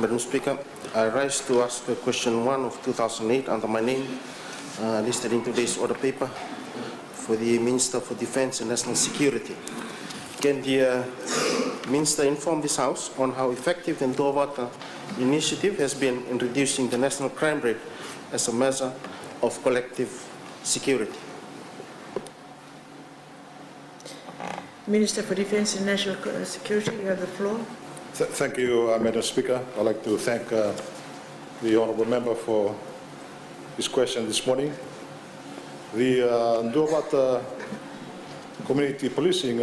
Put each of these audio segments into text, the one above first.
Madam Speaker, I rise to ask question 1 of 2008 under my name, listed in today's order paper, for the Minister for Defence and National Security. Can the Minister inform this House on how effective the Duavata Initiative has been in reducing the national crime rate as a measure of collective security? Minister for Defence and National Security, you have the floor. Thank you, Madam Speaker. I'd like to thank the Honourable Member for his question this morning. The Duavata Community Policing,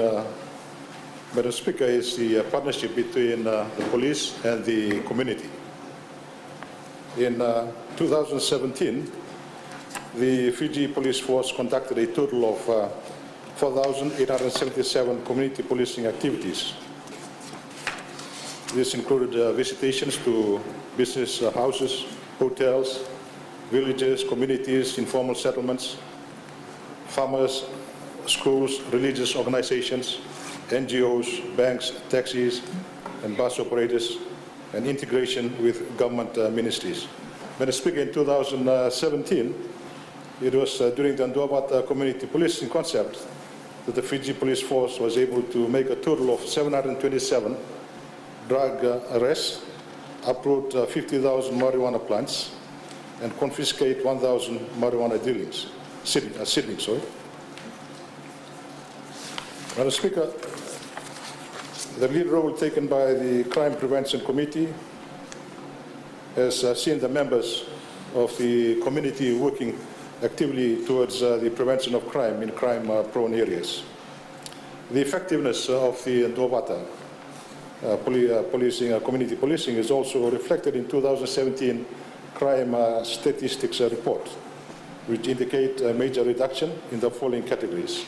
Madam Speaker, is the partnership between the police and the community. In 2017, the Fiji Police Force conducted a total of 4,877 community policing activities. This included visitations to business houses, hotels, villages, communities, informal settlements, farmers, schools, religious organizations, NGOs, banks, taxis, and bus operators, and integration with government ministries. Madam Speaker, in 2017, it was during the Duavata Community Policing concept that the Fiji Police Force was able to make a total of 727 drug arrests, uproot 50,000 marijuana plants, and confiscate 1,000 marijuana seedlings. Madam Speaker, the lead role taken by the Crime Prevention Committee has seen the members of the community working actively towards the prevention of crime in crime-prone areas. The effectiveness of the Duavata community policing is also reflected in 2017 crime statistics report, which indicate a major reduction in the following categories: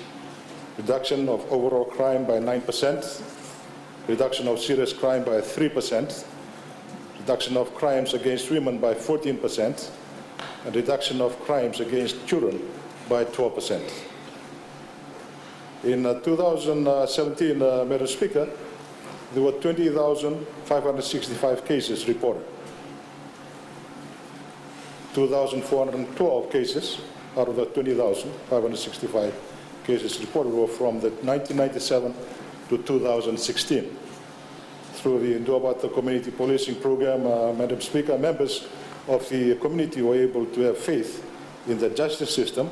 reduction of overall crime by 9%, reduction of serious crime by 3%, reduction of crimes against women by 14%, and reduction of crimes against children by 12%. In 2017, Madam Speaker, there were 20,565 cases reported. 2,412 cases out of the 20,565 cases reported were from the 1997 to 2016. Through the Duavata Community Policing Program, Madam Speaker, members of the community were able to have faith in the justice system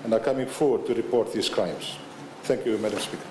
and are coming forward to report these crimes. Thank you, Madam Speaker.